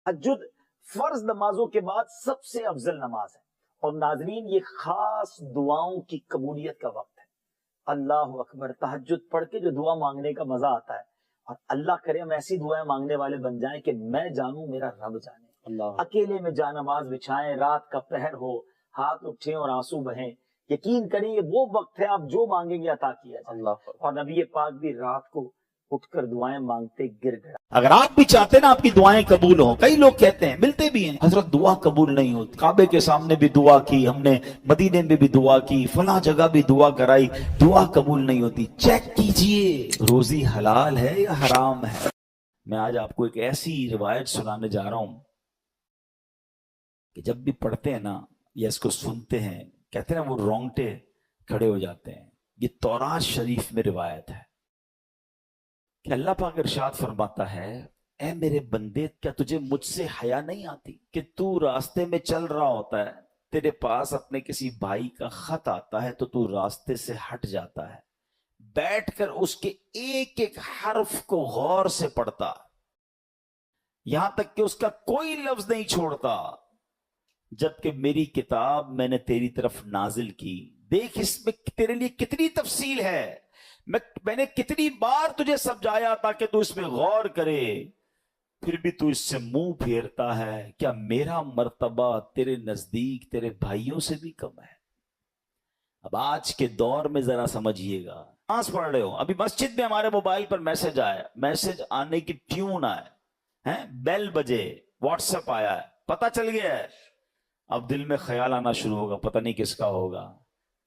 تہجد فرض نمازوں کے بعد سب سے افضل نماز ہے، اور ناظرین یہ خاص دعاؤں کی قبولیت کا وقت ہے۔ اللہ اکبر، تہجد پڑھ کے جو دعا مانگنے کا مزہ آتا ہے، اور اللہ کرے ہم ایسی دعائیں مانگنے والے بن جائیں کہ میں جانوں میرا رب جانے۔ اللہ اکیلے میں جا نماز بچھائیں، رات کا پہر ہو، ہاتھ اٹھیں اور آنسو بہیں، یقین کریں یہ وہ وقت ہے آپ جو مانگیں گے عطا کیا جائے۔ اللہ، اور نبی پاک بھی رات کو اٹھ کر دعائیں مانگتے گر گڑا۔ اگر آپ بھی چاہتے نا آپ کی دعائیں قبول ہوں، کئی لوگ کہتے ہیں، ملتے بھی ہیں، حضرت دعا قبول نہیں ہوتی، کعبے کے سامنے بھی دعا کی ہم نے، مدینے میں بھی دعا کی، فلاں جگہ بھی دعا کرائی، دعا قبول نہیں ہوتی۔ چیک کیجئے روزی حلال ہے یا حرام ہے۔ میں آج آپ کو ایک ایسی روایت سنانے جا رہا ہوں کہ جب بھی پڑھتے ہیں نا یا اس کو سنتے ہیں، کہتے ہیں نا وہ رونگٹے کھڑے ہو جاتے ہیں۔ یہ تورات شریف میں روایت ہے کہ اللہ پاک ارشاد فرماتا ہے، اے میرے بندے، کیا تجھے مجھ سے حیا نہیں آتی کہ تو راستے میں چل رہا ہوتا ہے، تیرے پاس اپنے کسی بھائی کا خط آتا ہے تو راستے سے ہٹ جاتا ہے، بیٹھ کر اس کے ایک ایک حرف کو غور سے پڑھتا، یہاں تک کہ اس کا کوئی لفظ نہیں چھوڑتا، جبکہ میری کتاب میں نے تیری طرف نازل کی۔ دیکھ اس میں تیرے لیے کتنی تفصیل ہے، میں نے کتنی بار تجھے سمجھایا تاکہ تو اس میں غور کرے، پھر بھی تو اس سے منہ پھیرتا ہے۔ کیا میرا مرتبہ تیرے نزدیک تیرے بھائیوں سے بھی کم ہے؟ اب آج کے دور میں ذرا سمجھیے گا، نماز پڑھ رہے ہو، ابھی مسجد میں ہمارے موبائل پر میسج آیا، میسج آنے کی ٹیون آئے، بیل بجے، واٹس ایپ آیا ہے، پتہ چل گیا ہے، اب دل میں خیال آنا شروع ہوگا، پتہ نہیں کس کا ہوگا،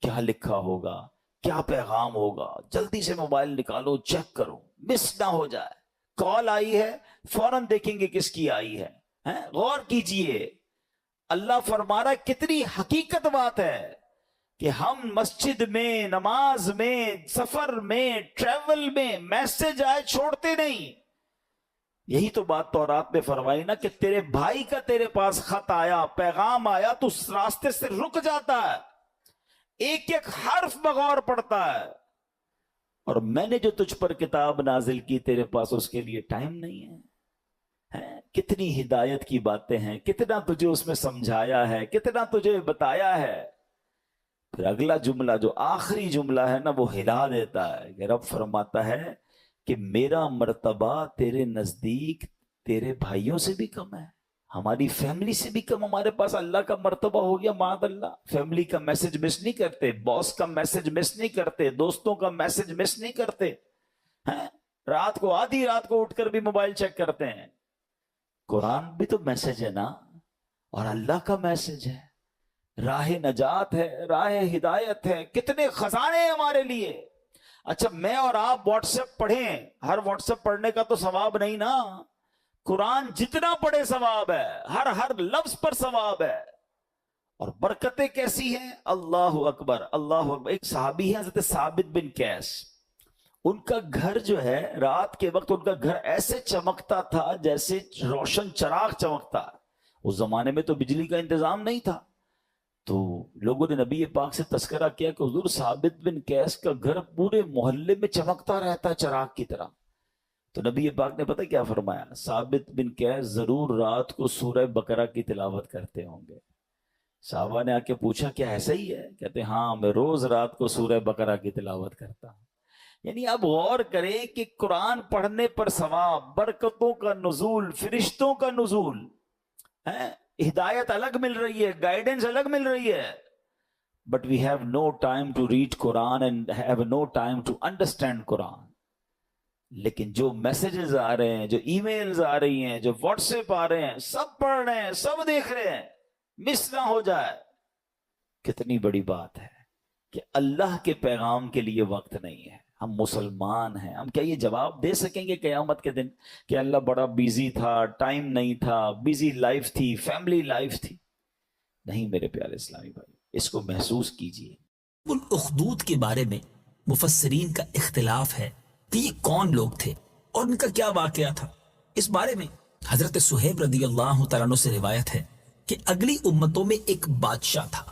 کیا لکھا ہوگا، کیا پیغام ہوگا، جلدی سے موبائل نکالو، چیک کرو، مس نہ ہو جائے۔ کال آئی ہے، فوراً دیکھیں گے کس کی آئی ہے، غور کیجئے۔ اللہ فرما رہا ہے، کتنی حقیقت بات ہے کہ ہم مسجد میں، نماز میں، سفر میں، ٹریول میں میسج آئے چھوڑتے نہیں۔ یہی تو بات تورات میں فرمائی نا کہ تیرے بھائی کا تیرے پاس خط آیا، پیغام آیا، تو اس راستے سے رک جاتا ہے، ایک ایک حرف بغور پڑتا ہے، اور میں نے جو تجھ پر کتاب نازل کی تیرے پاس اس کے لیے ٹائم نہیں ہے۔ کتنی ہدایت کی باتیں ہیں، کتنا تجھے اس میں سمجھایا ہے، کتنا تجھے بتایا ہے۔ پھر اگلا جملہ جو آخری جملہ ہے نا، وہ ہلا دیتا ہے کہ رب فرماتا ہے کہ میرا مرتبہ تیرے نزدیک تیرے بھائیوں سے بھی کم ہے، ہماری فیملی سے بھی کم ہمارے پاس اللہ کا مرتبہ ہو گیا۔ معاذ اللہ، فیملی کا میسج مس نہیں کرتے، باس کا میسج مس نہیں کرتے، دوستوں کا میسج مس نہیں کرتے، رات کو آدھی رات کو اٹھ کر بھی موبائل چیک کرتے ہیں۔ قرآن بھی تو میسج ہے نا، اور اللہ کا میسج ہے، راہ نجات ہے، راہ ہدایت ہے، کتنے خزانے ہیں ہمارے لیے۔ اچھا میں اور آپ واٹس ایپ پڑھیں، ہر واٹس ایپ پڑھنے کا تو ثواب نہیں نا، قرآن جتنا پڑھے ثواب ہے، ہر لفظ پر ثواب ہے، اور برکتیں کیسی ہیں، اللہ اکبر اللہ اکبر۔ ایک صحابی ہے حضرت ثابت بن قیس، ان کا گھر جو ہے رات کے وقت ان کا گھر ایسے چمکتا تھا جیسے روشن چراغ چمکتا۔ اس زمانے میں تو بجلی کا انتظام نہیں تھا، تو لوگوں نے نبی پاک سے تذکرہ کیا کہ حضور ثابت بن قیس کا گھر پورے محلے میں چمکتا رہتا ہے چراغ کی طرح۔ تو نبی پاک نے پتہ کیا فرمایا، ثابت بن قیس ضرور رات کو سورہ بقرہ کی تلاوت کرتے ہوں گے۔ صحابہ نے آ کے پوچھا کیا ایسا ہی ہے؟ کہتے ہاں، میں روز رات کو سورہ بقرہ کی تلاوت کرتا ہوں۔ یعنی اب غور کریں کہ قرآن پڑھنے پر ثواب، برکتوں کا نزول، فرشتوں کا نزول، ہدایت الگ مل رہی ہے، گائیڈنس الگ مل رہی ہے، but we have no time to read Quran and have no time to understand Quran. لیکن جو میسیجز آ رہے ہیں، جو ای میلز آ رہی ہیں، جو واٹس ایپ آ رہے ہیں، سب پڑھ رہے ہیں، سب دیکھ رہے ہیں، مس نہ ہو جائے۔ کتنی بڑی بات ہے کہ اللہ کے پیغام کے لیے وقت نہیں ہے۔ ہم مسلمان ہیں، ہم کیا یہ جواب دے سکیں گے قیامت کے دن کہ اللہ بڑا بیزی تھا، ٹائم نہیں تھا، بیزی لائف تھی، فیملی لائف تھی؟ نہیں میرے پیارے اسلامی بھائی، اس کو محسوس کیجئے۔ الاخدود کے بارے میں مفسرین کا اختلاف ہے کہ یہ کون لوگ تھے اور ان کا کیا واقعہ تھا۔ اس بارے میں حضرت صہیب رضی اللہ تعالیٰ عنہ سے روایت ہے کہ اگلی امتوں میں ایک بادشاہ تھا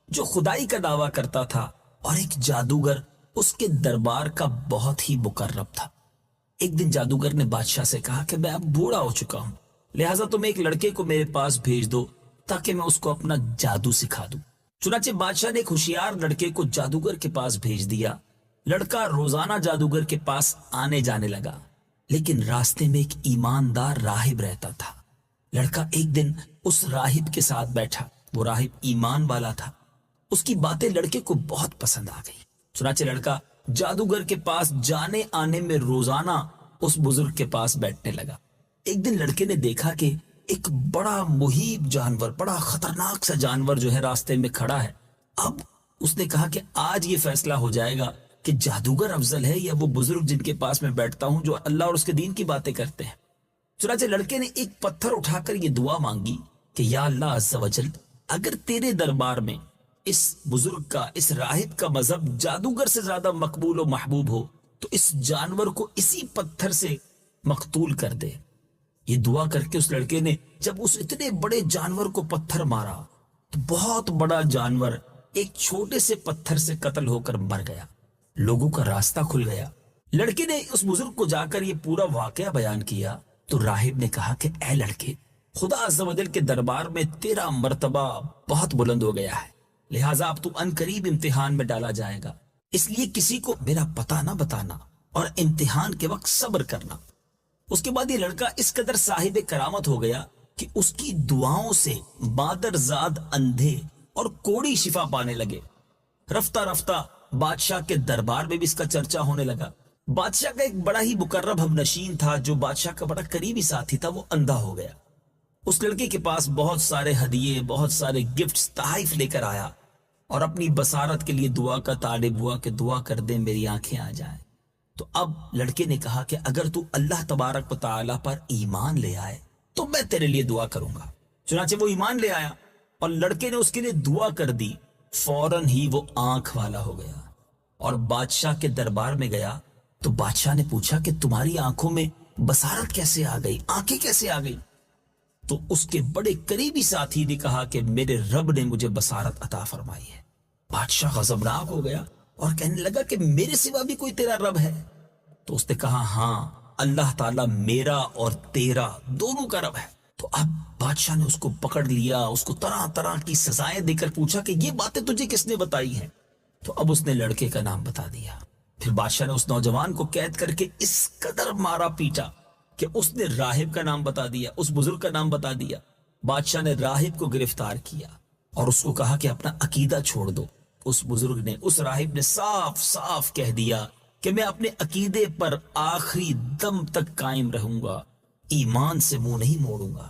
جو خدائی کا دعویٰ کرتا تھا، اور ایک جادوگر اس کے دربار کا بہت ہی مقرب تھا۔ ایک دن جادوگر نے بادشاہ سے کہا کہ میں اب بوڑھا ہو چکا ہوں، لہٰذا تم ایک لڑکے کو میرے پاس بھیج دو تاکہ میں اس کو اپنا جادو سکھا دوں۔ چنانچہ بادشاہ نے ایک ہوشیار لڑکے کو جادوگر کے پاس بھیج دیا۔ لڑکا روزانہ جادوگر کے پاس آنے جانے لگا، لیکن راستے میں ایک ایماندار راہب رہتا تھا۔ لڑکا ایک دن اس راہب کے ساتھ بیٹھا۔ وہ راہب ایمان والا تھا۔ اس کی باتیں لڑکے کو بہت پسند آ گئی۔ چنانچہ لڑکا جادوگر کے پاس جانے آنے میں روزانہ اس بزرگ کے پاس بیٹھنے لگا۔ ایک دن لڑکے نے دیکھا کہ ایک بڑا مہیب جانور، بڑا خطرناک سا جانور جو ہے راستے میں کھڑا ہے۔ اب اس نے کہا کہ آج یہ فیصلہ ہو جائے گا کہ جادوگر افضل ہے یا وہ بزرگ جن کے پاس میں بیٹھتا ہوں جو اللہ اور اس کے دین کی باتیں کرتے ہیں۔ چنانچہ لڑکے نے ایک پتھر اٹھا کر یہ دعا مانگی کہ یا اللہ عز و جل، اگر تیرے دربار میں اس بزرگ کا، اس راہب کا مذہب جادوگر سے زیادہ مقبول و محبوب ہو تو اس جانور کو اسی پتھر سے مقتول کر دے۔ یہ دعا کر کے اس لڑکے نے جب اس اتنے بڑے جانور کو پتھر مارا تو بہت بڑا جانور ایک چھوٹے سے پتھر سے قتل ہو کر مر گیا۔ لوگوں کا راستہ کھل گیا۔ لڑکے نے اس بزرگ کو جا کر یہ پورا واقعہ بیان کیا تو راہب نے کہا کہ اے لڑکے، خدا عز و جل کے دربار میں تیرا مرتبہ بہت بلند ہو گیا ہے، لہٰذا اب تو ان قریب امتحان میں ڈالا جائے گا، اس لیے کسی کو میرا پتہ نہ بتانا اور امتحان کے وقت صبر کرنا۔ اس کے بعد یہ لڑکا اس قدر صاحب کرامت ہو گیا کہ اس کی دعاؤں سے مادرزاد اندھے اور کوڑی شفا پانے لگے۔ رفتہ رفتہ بادشاہ کے دربار میں بھی اس کا چرچا ہونے لگا۔ بادشاہ کا ایک بڑا ہی مقرب ہم نشین تھا جو بادشاہ کا بڑا قریبی ساتھی تھا، وہ اندھا ہو گیا۔ اس لڑکے کے پاس بہت سارے ہدیے، بہت سارے گفٹس، تحائف لے کر آیا اور اپنی بصارت کے لیے دعا کا طالب ہوا کہ دعا کر دیں میری آنکھیں آ جائیں۔ تو اب لڑکے نے کہا کہ اگر تو اللہ تبارک و تعالیٰ پر ایمان لے آئے تو میں تیرے لیے دعا کروں گا۔ چنانچہ وہ ایمان لے آیا اور لڑکے نے اس کے لیے دعا کر دی۔ فوراً ہی وہ آنکھ والا ہو گیا اور بادشاہ کے دربار میں گیا تو بادشاہ نے پوچھا کہ تمہاری آنکھوں میں بصارت کیسے آ گئی، آنکھیں کیسے آ گئی؟ تو اس کے بڑے قریبی ساتھی نے کہا کہ میرے رب نے مجھے بصارت عطا فرمائی ہے۔ بادشاہ غضبناک ہو گیا اور کہنے لگا کہ میرے سوا بھی کوئی تیرا رب ہے؟ تو اس نے کہا ہاں، اللہ تعالیٰ میرا اور تیرا دونوں کا رب ہے۔ تو اب بادشاہ نے اس کو پکڑ لیا، اس کو طرح طرح کی سزائیں دے کر پوچھا کہ یہ باتیں تجھے کس نے بتائی ہیں؟ تو اب اس نے لڑکے کا نام بتا دیا۔ پھر بادشاہ نے اس نوجوان کو قید کر کے اس قدر مارا پیٹا کہ اس نے راہب کا نام بتا دیا، اس بزرگ کا نام بتا دیا۔ بادشاہ نے راہب کو گرفتار کیا اور اس کو کہا کہ اپنا عقیدہ چھوڑ دو۔ اس بزرگ نے، اس راہب نے صاف صاف کہہ دیا کہ میں اپنے عقیدے پر آخری دم تک قائم رہوں گا، ایمان سے منہ نہیں موڑوں گا۔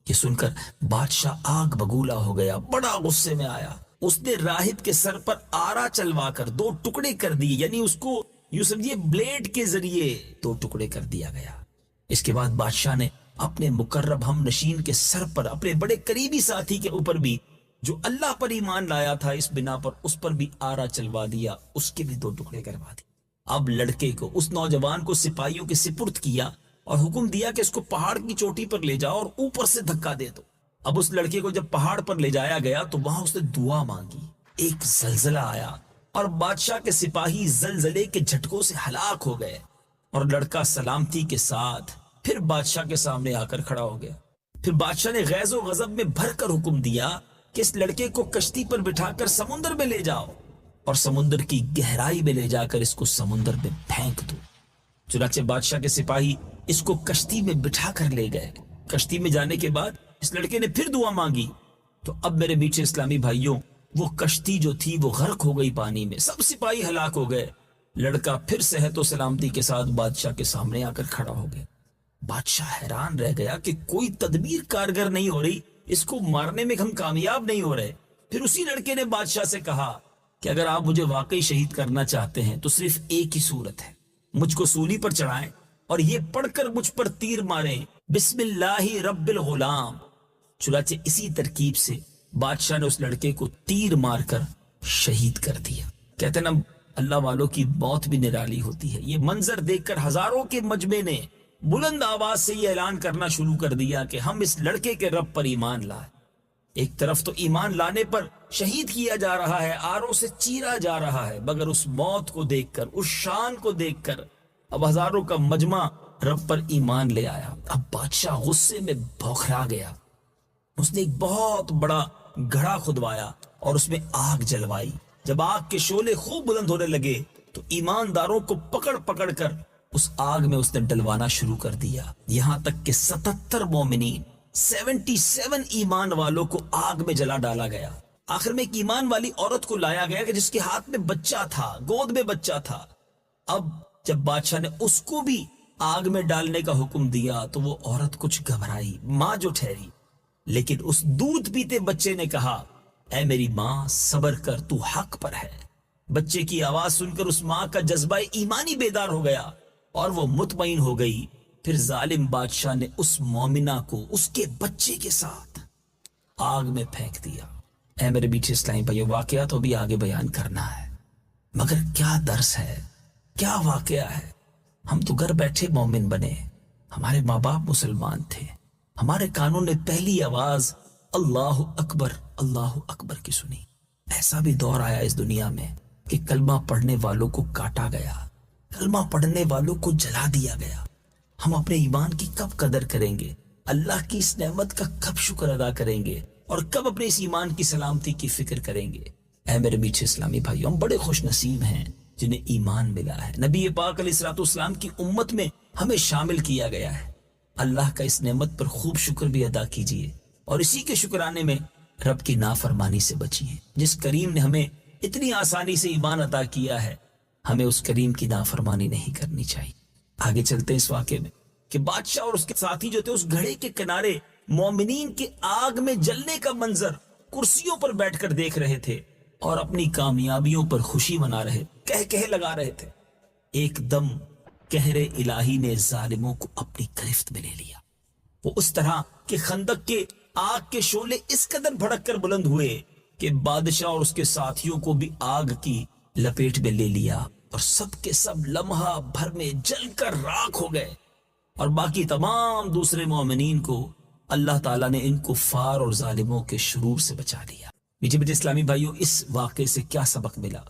یہ سن کر بادشاہ آگ بگولا ہو گیا، بڑا غصے میں آیا۔ اس نے راہب کے سر پر آرا چلوا کر 2 ٹکڑے کر دیے، یعنی اس کو یوں سمجھیے بلیڈ کے ذریعے 2 ٹکڑے کر دیا گیا۔ اس کے بعد بادشاہ نے اپنے مقرب ہم نشین کے سر پر، اپنے بڑے قریبی ساتھی کے اوپر بھی جو اللہ پر ایمان لایا تھا اس بنا پر، اس پر بھی آرا چلوا دیا، اس کے بھی 2 ٹکڑے کروا دیے۔ اب لڑکے کو، اس نوجوان کو سپاہیوں کے سپرد کیا اور حکم دیا کہ اس کو پہاڑ کی چوٹی پر لے جاؤ اور اوپر سے دھکا دے دو۔ اب اس لڑکے کو جب پہاڑ پر لے جایا گیا تو وہاں اس نے دعا مانگی، ایک زلزلہ آیا اور بادشاہ کے سپاہی زلزلے کے جھٹکوں سے ہلاک ہو گئے، اور لڑکا سلامتی کے ساتھ پھر بادشاہ کے سامنے آ کر کھڑا ہو گیا۔ پھر بادشاہ نے غیظ و غضب میں بھر کر حکم دیا کہ اس لڑکے کو کشتی پر بٹھا کر سمندر میں لے جاؤ اور سمندر کی گہرائی میں لے جا کر اس کو سمندر میں پھینک دو۔ چنانچہ بادشاہ کے سپاہی اس کو کشتی میں بٹھا کر لے گئے۔ کشتی میں جانے کے بعد اس لڑکے نے پھر دعا مانگی تو اب میرے میٹھے اسلامی بھائیوں، وہ کشتی جو تھی وہ غرق ہو گئی پانی میں، سب سپاہی ہلاک ہو گئے۔ لڑکا پھر صحت و سلامتی کے ساتھ بادشاہ کے سامنے آ کر کھڑا ہو گیا۔ بادشاہ حیران رہ گیا کہ کوئی تدبیر کارگر نہیں ہو رہی، اس کو مارنے میں ہم کامیاب نہیں ہو رہے۔ پھر اسی لڑکے نے بادشاہ سے کہا کہ اگر آپ مجھے واقعی شہید کرنا چاہتے ہیں تو صرف ایک ہی صورت ہے، مجھ کو سولی پر چڑھائیں اور یہ پڑھ کر مجھ پر تیر ماریں، بسم اللہ رب الغلام۔ چنانچہ اسی ترکیب سے بادشاہ نے اس لڑکے کو تیر مار کر شہید کر دیا۔ کہتے ہیں نا، اللہ والوں کی موت بھی نرالی ہوتی ہے۔ یہ منظر دیکھ کر ہزاروں کے مجمع نے بلند آواز سے یہ اعلان کرنا شروع کر دیا کہ ہم اس لڑکے کے رب پر ایمان لائے۔ ایک طرف تو ایمان لانے پر شہید کیا جا رہا ہے، آروں سے چیرا جا رہا ہے، مگر اس موت کو دیکھ کر، اس شان کو دیکھ کر اب ہزاروں کا مجمع رب پر ایمان لے آیا۔ اب بادشاہ غصے میں بوکھرا گیا، اس نے ایک بہت بڑا گڑھا کھدوایا اور اس میں آگ جلوائی۔ جب آگ کے شعلے خوب بلند ہونے لگے تو ایمانداروں کو پکڑ پکڑ کر اس آگ میں اس نے ڈلوانا شروع کر دیا، یہاں تک کہ 77 مومنین 77 ایمان والوں کو آگ میں جلا ڈالا گیا۔ آخر میں ایک ایمان والی عورت کو لایا گیا کہ جس کے ہاتھ میں بچہ تھا، گود میں بچہ تھا۔ اب جب بادشاہ نے اس کو بھی آگ میں ڈالنے کا حکم دیا تو وہ عورت کچھ گھبرائی، ماں جو ٹھہری، لیکن اس دودھ پیتے بچے نے کہا، اے میری ماں صبر کر، تو حق پر ہے۔ بچے کی آواز سن کر اس ماں کا جذبہ ایمانی بیدار ہو گیا اور وہ مطمئن ہو گئی۔ پھر ظالم بادشاہ نے اس مومنہ کو اس کے بچے کے ساتھ آگ میں پھینک دیا۔ اے میرے میٹھے اسلامی بھائیو، واقعہ تو بھی آگے بیان کرنا ہے، مگر کیا درس ہے، کیا واقعہ ہے۔ ہم تو گھر بیٹھے مومن بنے، ہمارے ماں باپ مسلمان تھے، ہمارے کانوں نے پہلی آواز اللہ اکبر کی سنی۔ ایسا بھی دور آیا اس دنیا میں کہ کلمہ پڑھنے والوں کو کاٹا گیا، کلمہ پڑھنے والوں کو جلا دیا گیا۔ ہم اپنے ایمان کی کب قدر کریں گے؟ اللہ کی اس نعمت کا کب شکر ادا کریں گے؟ اور کب اپنے اس ایمان کی سلامتی کی فکر کریں گے؟ اے میرے میٹھے اسلامی بھائیوں، ہم بڑے خوش نصیب ہیں جنہیں ایمان ملا ہے۔ نبی پاک علیہ الصلوۃ والسلام کی امت میں ہمیں شامل کیا گیا ہے۔ اللہ کا اس نعمت پر خوب شکر بھی ادا کیجیے اور اسی کے شکرانے میں رب کی نافرمانی سے بچیے۔ جس کریم نے ہمیں اتنی آسانی سے ایمان عطا کیا ہے، ہمیں اس کریم کی نافرمانی نہیں کرنی چاہیے۔ آگے چلتے ہیں اس واقعے میں کہ بادشاہ اور اس کے ساتھی جو تھے اس گھڑے کے کنارے مومنین کے آگ میں جلنے کا منظر کرسیوں پر بیٹھ کر دیکھ رہے تھے اور اپنی کامیابیوں پر خوشی منا رہے، کہہ لگا رہے تھے۔ ایک دم قہر الہی نے ظالموں کو اپنی گرفت میں لے لیا۔ وہ اس طرح کہ خندق کے آگ کے شعلے اس قدر بھڑک کر بلند ہوئے کہ بادشاہ اور اس کے ساتھیوں کو بھی آگ کی لپیٹ میں لے لیا اور سب کے سب لمحہ بھر میں جل کر راکھ ہو گئے، اور باقی تمام دوسرے مومنین کو اللہ تعالیٰ نے ان کفار اور ظالموں کے شرور سے بچا لیا۔ میٹھے میٹھے اسلامی بھائیوں، اس واقعے سے کیا سبق ملا؟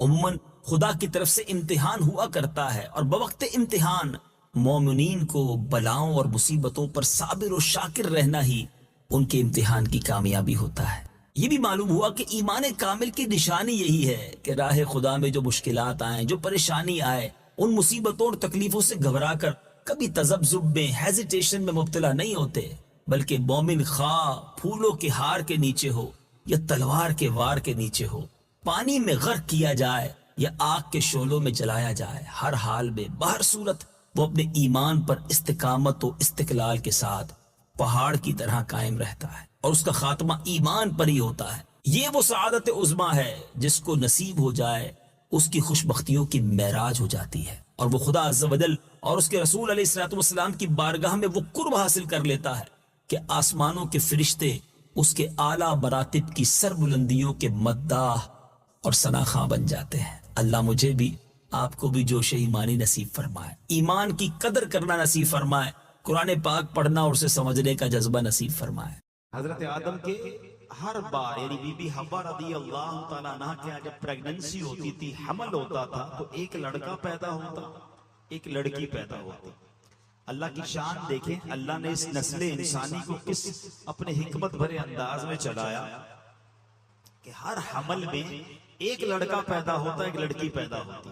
عموماً خدا کی طرف سے امتحان ہوا کرتا ہے، اور بوقت امتحان مومنین کو بلاؤں اور مصیبتوں پر صابر و شاکر رہنا ہی ان کے امتحان کی کامیابی ہوتا ہے۔ یہ بھی معلوم ہوا کہ ایمان کامل کی نشانی یہی ہے کہ راہ خدا میں جو مشکلات آئیں، جو پریشانی آئے، ان مصیبتوں اور تکلیفوں سے گھبرا کر کبھی تذبذب میں، ہیزیٹیشن میں مبتلا نہیں ہوتے، بلکہ مومن خواہ پھولوں کے ہار کے نیچے ہو یا تلوار کے وار کے نیچے ہو، پانی میں غرق کیا جائے یا آگ کے شعلوں میں جلایا جائے، ہر حال میں بہر صورت وہ اپنے ایمان پر استقامت و استقلال کے ساتھ پہاڑ کی طرح قائم رہتا ہے، اور اس کا خاتمہ ایمان پر ہی ہوتا ہے۔ یہ وہ سعادت عظمیٰ ہے جس کو نصیب ہو جائے اس کی خوش بختیوں کی معراج ہو جاتی ہے، اور وہ خدا عز و جل اور اس کے رسول علیہ الصلوۃ والسلام کی بارگاہ میں وہ قرب حاصل کر لیتا ہے کہ آسمانوں کے فرشتے اس کے اعلیٰ مراتب کی سر بلندیوں کے مداح اور ثناخواں بن جاتے ہیں۔ اللہ مجھے بھی آپ کو بھی جوش ایمانی نصیب فرمائے، ایمان کی قدر کرنا نصیب فرمائے، قرآن پاک پڑھنا اور اسے سمجھنے کا جذبہ نصیب فرمائے۔ حضرت آدم کے ہر بار یعنی بی بی حوا رضی اللہ تعالیٰ عنہ کے جب پریگننسی ہوتی تھی، حمل ہوتا تھا، تو ایک لڑکا پیدا ہوتا، ایک لڑکی پیدا ہوتی۔ اللہ کی شان دیکھیں، اللہ نے اس نسل انسانی کو کس اپنے حکمت بھرے انداز میں چلایا کہ ہر حمل میں ایک لڑکا پیدا ہوتا، ایک لڑکی پیدا ہوتی،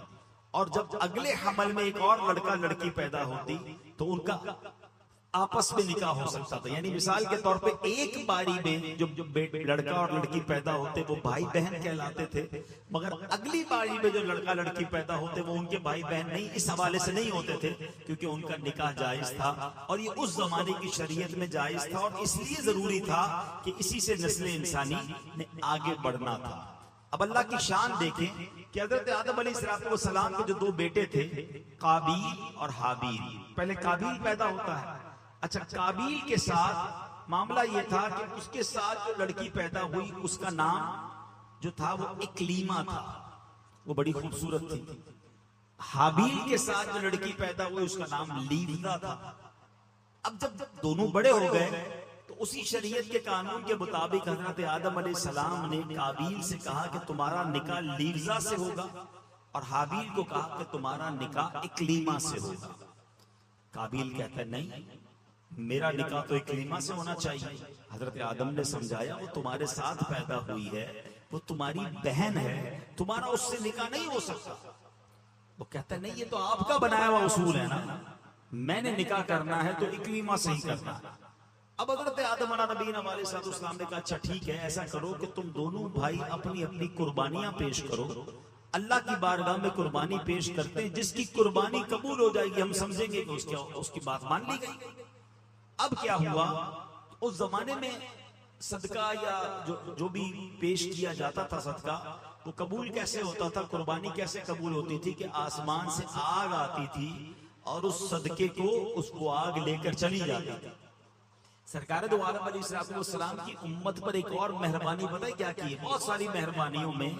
اور جب اگلے حمل میں ایک اور لڑکا لڑکی پیدا ہوتی تو ان کا آپس میں نکاح ہو سکتا تھا۔ یعنی مثال کے طور پہ ایک باری میں جو لڑکا اور لڑکی پیدا ہوتے وہ بھائی بہن کہلاتے تھے، مگر اگلی باری میں جو لڑکا لڑکی پیدا ہوتے وہ ان کے بھائی بہن نہیں، اس حوالے سے نہیں ہوتے تھے کیونکہ ان کا نکاح جائز تھا، اور یہ اس زمانے کی شریعت میں جائز تھا، اور اس لیے ضروری تھا کہ اسی سے نسل انسانی نے آگے بڑھنا تھا۔ اب اللہ کی شان دیکھیں کہ حضرت آدم علیہ السلام کے جو دو بیٹے تھے، قابیل اور حابیل۔ پہلے قابیل پیدا ہوتا ہے۔ اچھا، قابیل کے ساتھ معاملہ یہ تھا کہ اس کے ساتھ جو لڑکی پیدا ہوئی اس کا نام جو تھا وہ اکلیمہ تھا، وہ بڑی خوبصورت تھی۔ حابیل کے ساتھ جو لڑکی پیدا ہوئی اس کا نام لیوزا تھا۔ اب جب دونوں بڑے ہو گئے تو اسی شریعت کے قانون کے مطابق حضرت آدم علیہ السلام نے قابیل سے کہا کہ تمہارا نکاح لیوزا سے ہوگا، اور حابیل کو کہا کہ تمہارا نکاح اکلیمہ سے ہوگا۔ قابیل کہتا ہے نہیں، میرا نکاح تو اکلیما سے ہونا چاہیے۔ حضرت آدم نے سمجھایا وہ تمہارے ساتھ پیدا ہوئی ہے، وہ تمہاری بہن ہے، تمہارا اس سے نکاح نہیں ہو سکتا۔ وہ کہتا ہے نہیں، یہ تو آپ کا بنایا ہوا اصول ہے نا، میں نے نکاح کرنا ہے تو اکلیما سے ہی کرنا ہے۔ اب حضرت آدم علیہ نبینا علیہ السلام نے کہا اچھا ٹھیک ہے، ایسا کرو کہ تم دونوں بھائی اپنی اپنی قربانیاں پیش کرو، اللہ کی بارگاہ میں قربانی پیش کرتے ہیں، جس کی قربانی قبول ہو جائے گی ہم سمجھیں گے کہ اس کی بات مان لی گئی۔ اب کیا ہوا، اس زمانے میں صدقہ یا جو بھی پیش کیا جاتا تھا صدقہ، وہ قبول کیسے ہوتا تھا، قربانی کیسے قبول ہوتی تھی کہ آسمان سے آگ آتی تھی اور اس صدقے کو اس کو آگ لے کر چلی جاتی تھی۔ سرکار دو عالم علیہ السلام کی امت پر ایک اور مہربانی پتہ ہے کیا کی ہے؟ بہت ساری مہربانیوں میں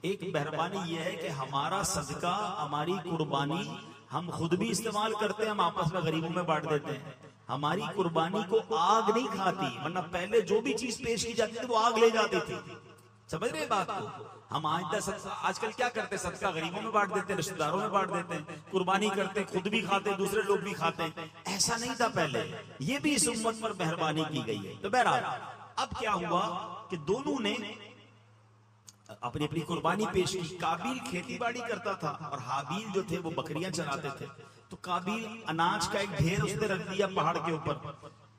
ایک مہربانی یہ ہے کہ ہمارا صدقہ، ہماری قربانی ہم خود بھی استعمال کرتے ہیں، ہم آپس میں غریبوں میں بانٹ دیتے ہیں۔ ہماری قربانی کو آگ نہیں کھاتی، ورنہ پہلے جو بھی چیز پیش کی جاتی تھی وہ آگ لے جاتی تھی۔ سمجھ رہے بات کو؟ ہم آج کل کیا کرتے ہیں، صدقہ غریبوں میں بانٹ دیتے ہیں، رشتہ داروں میں بانٹ دیتے ہیں، قربانی کرتے ہیں، خود بھی کھاتے ہیں، دوسرے لوگ بھی کھاتے ہیں۔ ایسا نہیں تھا پہلے، یہ بھی اس امت پر مہربانی کی گئی ہے۔ تو بہرحال اب کیا ہوا کہ دونوں نے اپنی اپنی قربانی پیش کی۔ قابیل کھیتی باڑی کرتا تھا اور حابیل جو تھے وہ بکریاں چراتے تھے۔ تو قابیل اناج کا ایک ڈھیر اس نے رکھ دیا پہاڑ کے اوپر،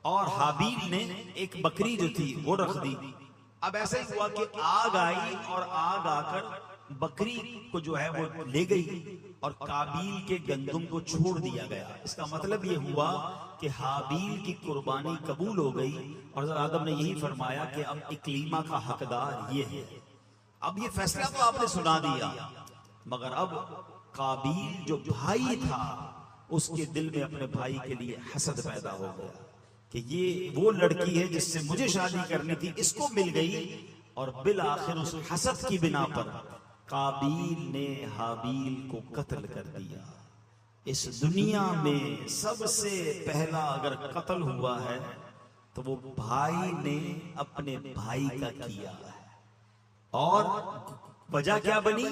اور حابیل نے ایک بکری جو تھی وہ رکھ دی۔ اب ایسا ہی ہوا کہ آگ آئی اور آگ آ کر بکری کو جو ہے وہ لے گئی اور قابیل کے گندم کو چھوڑ دیا گیا۔ اس کا مطلب یہ ہوا کہ حابیل کی قربانی قبول ہو گئی، اور حضرت آدم نے یہی فرمایا کہ اب اکلیما کا حقدار یہ ہے۔ اب یہ فیصلہ تو آپ نے سنا دیا، مگر اب قابیل جو بھائی تھا اس کے دل میں اپنے بھائی کے لیے حسد پیدا ہو گیا کہ یہ وہ لڑکی ہے جس سے مجھے شادی کرنی تھی، اس کو مل گئی، اور بالآخر اس حسد کی بنا پر قابیل نے حابیل کو قتل کر دیا۔ اس دنیا میں سب سے پہلا اگر قتل ہوا ہے تو وہ بھائی نے اپنے بھائی کا کیا ہے، اور وجہ کیا بنی؟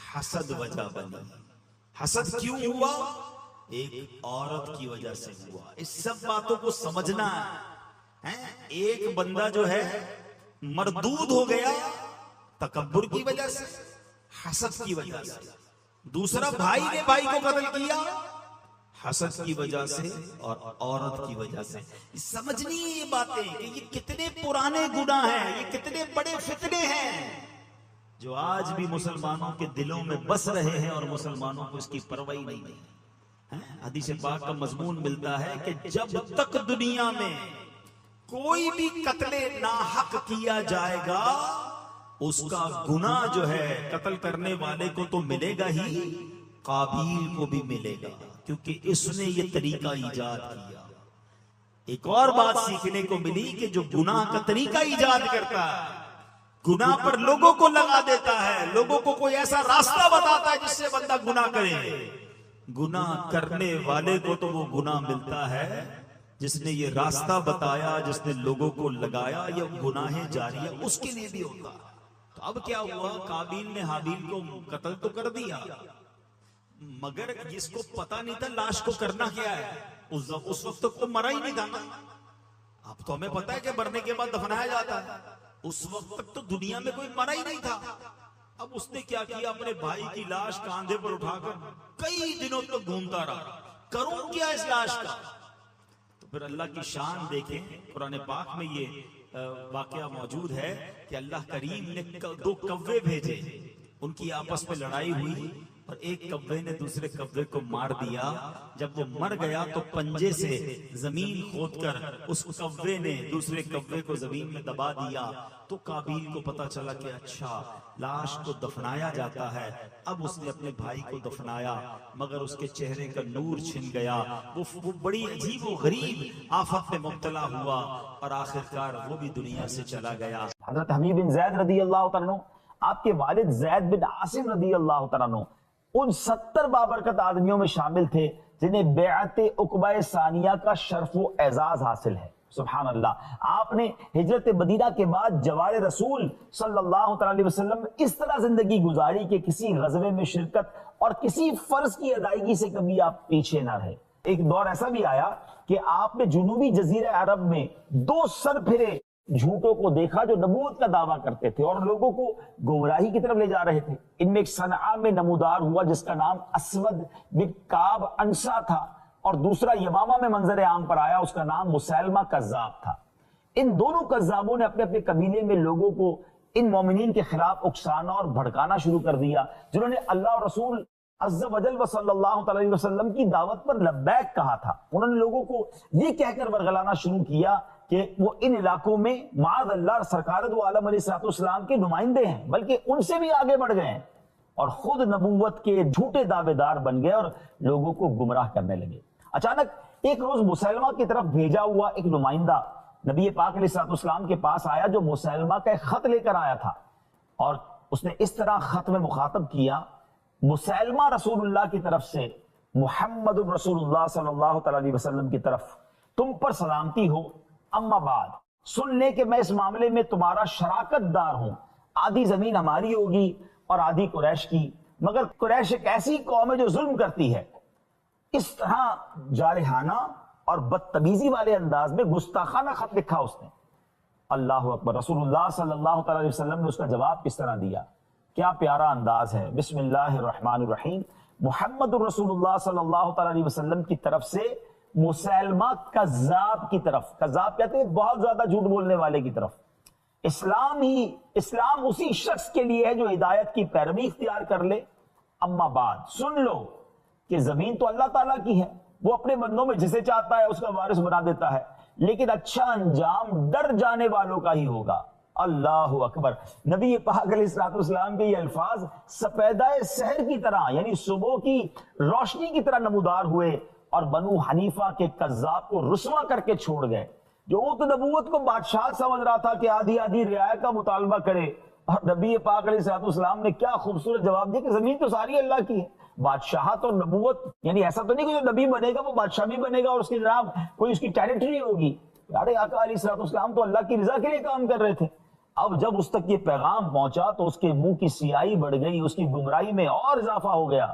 حسد وجہ بنی۔ حسد کیوں ہوا؟ ایک عورت کی وجہ سے ہوا۔ اس سب باتوں کو سمجھنا ہے۔ ایک بندہ جو ہے مردود ہو گیا تکبر کی وجہ سے، حسد کی وجہ سے۔ دوسرا بھائی نے بھائی کو قتل کیا حسد کی وجہ سے اور عورت کی وجہ سے۔ سمجھنی یہ باتیں کہ یہ کتنے پرانے گناہ ہیں، یہ کتنے بڑے فتنے ہیں جو آج بھی مسلمانوں کے دلوں میں بس رہے ہیں، اور مسلمانوں کو اس کی پرواہ نہیں ہے۔ حدیث پاک کا مضمون ملتا ہے کہ جب تک دنیا میں کوئی بھی قتل ناحق کیا جائے گا، اس کا گناہ جو ہے قتل کرنے والے کو تو ملے گا ہی، قابیل کو بھی ملے گا، کیونکہ اس نے یہ طریقہ ایجاد کیا۔ ایک اور بات سیکھنے کو ملی کہ جو گناہ کا طریقہ ایجاد کرتا ہے، گناہ پر لوگوں کو لگا دیتا ہے، لوگوں کو کوئی ایسا راستہ بتاتا ہے جس سے بندہ گناہ کرے، گناہ کرنے والے کو تو وہ گناہ ملتا ہے جس نے یہ راستہ بتایا، جس نے لوگوں کو لگایا، یہ گناہ جاریہ اس کے لیے بھی ہوتا۔ تو اب کیا ہوا، قابیل نے حابیل کو قتل تو کر دیا، مگر جس کو پتا نہیں تھا لاش کو کرنا کیا ہے، اس وقت تک تو مرا ہی نہیں تھا نا۔ اب تو ہمیں پتا ہے کہ مرنے کے بعد دفنایا جاتا ہے، اس وقت تک تو دنیا میں کوئی مرا ہی نہیں تھا۔ اب اس نے کیا کیا، اپنے بھائی کی لاش کاندھے پر اٹھا کر کئی دنوں تک گھومتا رہا، کروں کیا اس لاش کا۔ تو پھر اللہ کی شان دیکھیں، قرآن پاک میں یہ واقعہ موجود ہے کہ اللہ کریم نے دو کوے بھیجے، ان کی آپس میں لڑائی ہوئی، اور ایک کوے نے دوسرے کوے کو مار دیا۔ جب وہ مر گیا تو پنجے سے زمین کھود کر اس کوے نے دوسرے کوے کو زمین میں دبا دیا۔ تو قابیل کو پتا چلا کہ اچھا لاش کو دفنایا جاتا ہے۔ اب اس نے اپنے بھائی کو دفنایا، مگر اس کے چہرے کا نور چھن گیا، وہ بڑی عجیب و غریب آفت میں مبتلا ہوا، اور آخرکار وہ بھی دنیا سے چلا گیا۔ حضرت حبیب بن زید رضی اللہ تعالیٰ عنہ، آپ کے والد زید بن عاصم رضی اللہ تعالیٰ عنہ ان 70 بابرکت آدمیوں میں شامل تھے جنہیں بیعت عقبہ ثانیہ کا شرف و اعزاز حاصل ہے۔ سبحان اللہ، آپ نے ہجرت مدینہ کے بعد جوار رسول صلی اللہ علیہ وسلم اس طرح زندگی گزاری کہ کسی غزوے میں شرکت اور کسی فرض کی ادائیگی سے کبھی آپ پیچھے نہ رہے۔ ایک دور ایسا بھی آیا کہ آپ نے جنوبی جزیرہ عرب میں 2 سر پھرے جھوٹوں کو دیکھا جو نبوت کا دعویٰ کرتے تھے اور لوگوں کو گمراہی کی طرف لے جا رہے تھے. ان میں ایک صنعاء میں نمودار ہوا جس کا نام اسود بن کعب انسا تھا، اور دوسرا یمامہ میں منظر عام پر آیا، اس کا نام مسیلمہ کذاب تھا. ان دونوں کذابوں نے اپنے اپنے قبیلے میں لوگوں کو ان مومنین کے خلاف اکسانا اور بھڑکانا شروع کر دیا جنہوں نے اللہ اور رسول عز و جل و صلی اللہ علیہ وسلم کی دعوت پر لبیک کہا تھا. انہوں نے لوگوں کو یہ کہہ کر ورگلانا شروع کیا کہ وہ ان علاقوں میں معاذ اللہ سرکار دو عالم علیہ السلام کے نمائندے ہیں، بلکہ ان سے بھی آگے بڑھ گئے ہیں اور خود نبوت کے جھوٹے دعوے دار بن گئے اور لوگوں کو گمراہ کرنے لگے. اچانک ایک روز مسیلمہ کی طرف بھیجا ہوا ایک نمائندہ نبی پاک علیہ السلام کے پاس آیا جو مسیلمہ کا ایک خط لے کر آیا تھا، اور اس نے اس طرح خط میں مخاطب کیا: مسیلمہ رسول اللہ کی طرف سے محمد رسول اللہ صلی اللہ علیہ وسلم کی طرف تم پر سلامتی ہو. اما بعد، سن لے کہ میں اس معاملے میں تمہارا شراکت دار ہوں. آدھی زمین ہماری ہوگی اور آدھی قریش کی، مگر قریش ایک ایسی قوم ہے جو ظلم کرتی ہے. اس طرح جارحانہ اور بدتمیزی والے انداز میں گستاخانہ خط لکھا اس نے. اللہ اکبر. رسول اللہ صلی اللہ علیہ وسلم نے اس کا جواب کس طرح دیا؟ کیا پیارا انداز ہے. بسم اللہ الرحمن الرحیم. محمد رسول اللہ صلی اللہ علیہ وسلم کی طرف سے مسیلمہ کذاب کی طرف. کذاب کہتے ہیں بہت زیادہ جھوٹ بولنے والے کی طرف. اسلام اسی شخص کے لیے ہے جو ہدایت کی پیروی اختیار کر لے. اما بعد، سن لو کہ زمین تو اللہ تعالیٰ کی ہے، وہ اپنے بندوں میں جسے چاہتا ہے اس کا وارث بنا دیتا ہے، لیکن اچھا انجام ڈر جانے والوں کا ہی ہوگا. اللہ اکبر. نبی پاک علیہ السلام کے یہ الفاظ سپیدہ سحر کی طرح، یعنی صبح کی روشنی کی طرح نمودار ہوئے اور بنو حنیفہ کے کذاب کو رسوا کر کے چھوڑ گئے. جو وہ تو نبوت کو بادشاہ سمجھ رہا تھا کہ آدھی آدھی رعایا کا مطالبہ کرے، اور نبی پاک علیہ السلام نے کیا خوبصورت جواب دیا کہ زمین تو ساری اللہ کی ہے. بادشاہت اور نبوت، یعنی ایسا تو نہیں کہ جو نبی بنے گا وہ بادشاہ بھی بنے گا اور اس کی جناب کوئی اس کی ٹیریٹری ہوگی. پیارے آقا علیہ السلام تو اللہ کی رضا کے لیے کام کر رہے تھے. اب جب اس تک یہ پیغام پہنچا تو اس کے منہ کی سیاہی بڑھ گئی، اس کی گمراہی میں اور اضافہ ہو گیا.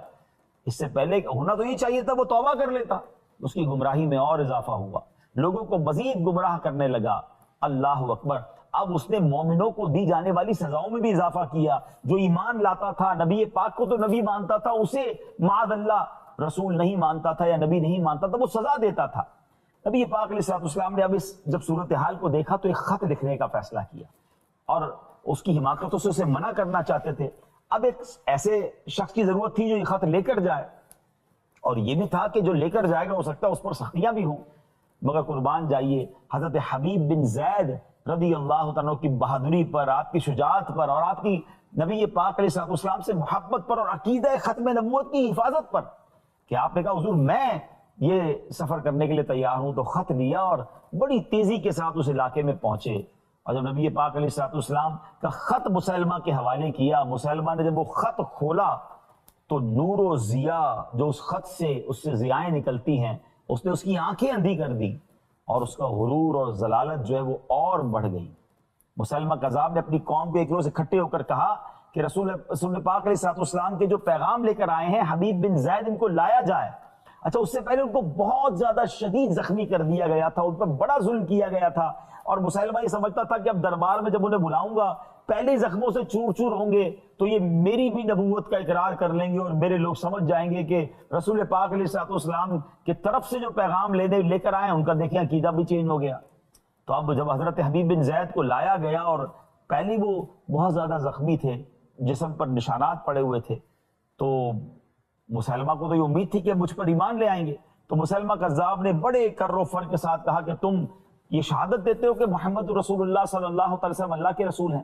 اس سے پہلے ہونا تو یہ چاہیے تھا وہ توبہ کر لیتا، اس کی گمراہی میں اور اضافہ ہوا، لوگوں کو مزید گمراہ کرنے لگا. اللہ اکبر. اب اس نے مومنوں کو دی جانے والی سزاؤں میں بھی اضافہ کیا. جو ایمان لاتا تھا، نبی پاک کو تو نبی مانتا تھا، اسے معاذ اللہ رسول نہیں مانتا تھا یا نبی نہیں مانتا تھا، وہ سزا دیتا تھا. نبی پاک علیہ السلام نے اب جب صورتحال کو دیکھا تو ایک خط لکھنے کا فیصلہ کیا اور اس کی حماقتوں سے اسے منع کرنا چاہتے تھے. اب ایک ایسے شخص کی ضرورت تھی جو یہ خط لے کر جائے، اور یہ بھی تھا کہ جو لے کر جائے گا ہو سکتا ہے اس پر سختیاں بھی ہوں. مگر قربان جائیے حضرت حبیب بن زید رضی اللہ تعالیٰ کی بہادری پر، آپ کی شجاعت پر، اور آپ کی نبی پاک علیہ السلام سے محبت پر اور عقیدہ ختم نبوت کی حفاظت پر، کہ آپ نے کہا حضور میں یہ سفر کرنے کے لیے تیار ہوں. تو خط لیا اور بڑی تیزی کے ساتھ اس علاقے میں پہنچے. اور جب نبی پاک علیہ السلام کا خط مسیلمہ کے حوالے کیا، مسیلمہ نے جب وہ خط کھولا تو نور و ضیاء جو اس خط سے اس سے ضیائیں نکلتی ہیں، اس نے اس کی آنکھیں اندھی کر دی اور اس کا غرور اور ضلالت جو ہے وہ اور بڑھ گئی. مسیلمہ کذاب نے اپنی قوم کے ایک روز اکٹھے ہو کر کہا کہ رسول پاک علیہ السلام کے جو پیغام لے کر آئے ہیں حبیب بن زید، ان کو لایا جائے. اچھا، اس سے پہلے ان کو بہت زیادہ شدید زخمی کر دیا گیا تھا، ان پر بڑا ظلم کیا گیا تھا، اور مسیلمہ یہ سمجھتا تھا کہ اب دربار میں جب انہیں بلاؤں گا پہلے زخموں سے چور چور ہوں گے تو یہ میری بھی نبوت کا اقرار کر لیں گے اور میرے لوگ سمجھ جائیں گے کہ رسول پاک علیہ السلام کی طرف سے جو پیغام لے کر آئے ان کا دیکھیں عقیدہ بھی چینج ہو گیا. تو اب جب حضرت حبیب بن زید کو لایا گیا اور پہلے وہ بہت زیادہ زخمی تھے، جسم پر نشانات پڑے ہوئے تھے، تو مسیلمہ کو تو یہ امید تھی کہ مجھ پر ایمان لے آئیں گے. تو مسیلمہ کذاب نے بڑے کر و فر کے ساتھ کہا کہ تم یہ شہادت دیتے ہو کہ محمد رسول اللہ صلی اللہ علیہ وسلم اللہ کے رسول ہیں؟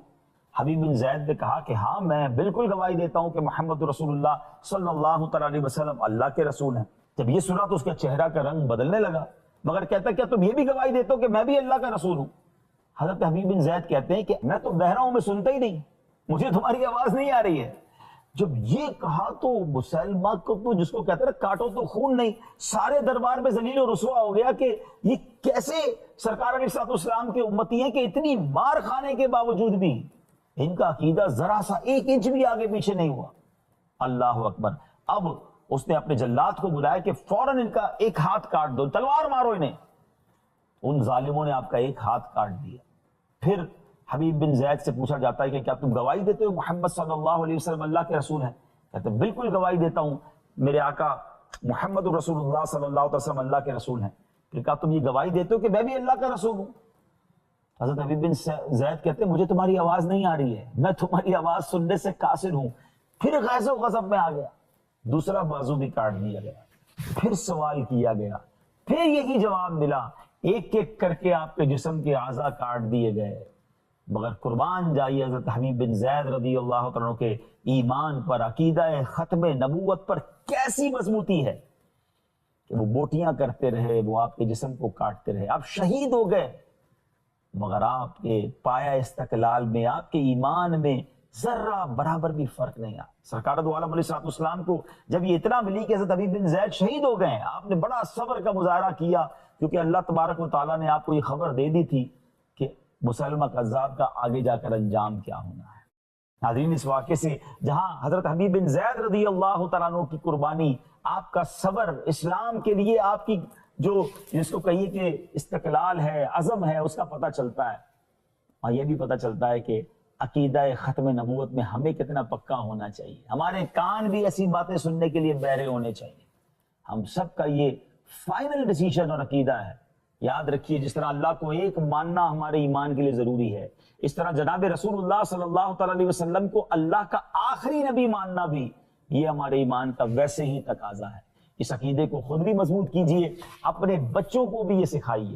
حبیب بن زید نے کہا کہ ہاں میں بالکل گواہی دیتا ہوں کہ محمد رسول اللہ صلی اللہ علیہ وسلم اللہ کے رسول ہیں. جب یہ سنا تو اس کا چہرہ کا رنگ بدلنے لگا، مگر کہتا کیا تم یہ بھی گواہی دیتے ہو کہ میں بھی اللہ کا رسول ہوں؟ حضرت حبیب بن زید کہتے ہیں کہ میں تو بہرا ہوں، میں سنتا ہی نہیں، مجھے تمہاری آواز نہیں آ رہی ہے. جب یہ کہا تو مسیلمہ کو تو جس کو کہتے ہیں کاٹو تو خون نہیں، سارے دربار میں ذلیل و رسوا ہو گیا کہ یہ کیسے سرکار علیہ السلام کے امتی ہیں کہ اتنی مار کھانے کے باوجود بھی ان کا عقیدہ ذرا سا ایک انچ بھی آگے پیچھے نہیں ہوا. اللہ اکبر. اب اس نے اپنے جلاد کو بلایا کہ فوراً ان کا ایک ہاتھ کاٹ دو، تلوار مارو انہیں۔ ان ظالموں نے آپ کا ایک ہاتھ کاٹ دیا۔ پھر حبیب بن زید سے پوچھا جاتا ہے کہ کیا تم گواہی دیتے ہو محمد صلی اللہ علیہ وسلم اللہ کے رسول ہیں؟ کہتے ہیں بالکل گواہی دیتا ہوں، میرے آقا محمد رسول اللہ صلی اللہ علیہ وسلم اللہ کے رسول ہیں۔ پھر کہا تم یہ گواہی دیتے ہو کہ میں بھی اللہ کا رسول ہوں؟ حضرت حبیب بن زید کہتے ہیں مجھے تمہاری آواز نہیں آ رہی ہے، میں تمہاری آواز سننے سے قاصر ہوں۔ پھر غیظ و غضب میں آ گیا، دوسرا بازو بھی کاٹ دیا گیا، پھر سوال کیا گیا، پھر یہی جواب ملا، ایک ایک کر کے آپ کے جسم کے اعضاء کاٹ دیے گئے۔ مگر قربان جائیے حضرت حبیب بن زید رضی اللہ تعالیٰ کے ایمان پر، عقیدہ ختم نبوت پر کیسی مضبوطی ہے کہ وہ بوٹیاں کرتے رہے، وہ آپ کے جسم کو کاٹتے رہے، آپ شہید ہو گئے، مگر آپ کے پایا استقلال میں، آپ کے ایمان میں ذرہ برابر بھی فرق نہیں آیا۔ سرکار دو عالم علیہ السلام کو جب یہ اطلاع ملی کہ حضرت حبیب بن زید شہید ہو گئے، آپ نے بڑا صبر کا مظاہرہ کیا، کیونکہ اللہ تبارک و تعالیٰ نے آپ کو یہ خبر دے دی تھی کہ مسلمہ کذاب کا آگے جا کر انجام کیا ہونا ہے۔ ناظرین، اس واقعے سے جہاں حضرت حبیب بن زید رضی اللہ تعالیٰ عنہ کی قربانی، آپ کا صبر، اسلام کے لیے آپ کی جو جس کو کہیے کہ استقلال ہے، عزم ہے، اس کا پتہ چلتا ہے، اور یہ بھی پتہ چلتا ہے کہ عقیدہ ختم نبوت میں ہمیں کتنا پکا ہونا چاہیے۔ ہمارے کان بھی ایسی باتیں سننے کے لیے بہرے ہونے چاہیے۔ ہم سب کا یہ فائنل ڈیسیژن اور عقیدہ ہے۔ یاد رکھیے، جس طرح اللہ کو ایک ماننا ہمارے ایمان کے لیے ضروری ہے، اس طرح جناب رسول اللہ صلی اللہ تعالی علیہ وسلم کو اللہ کا آخری نبی ماننا بھی یہ ہمارے ایمان کا ویسے ہی تقاضا ہے۔ اس عقیدے کو خود بھی مضبوط کیجئے، اپنے بچوں کو بھی یہ سکھائیے۔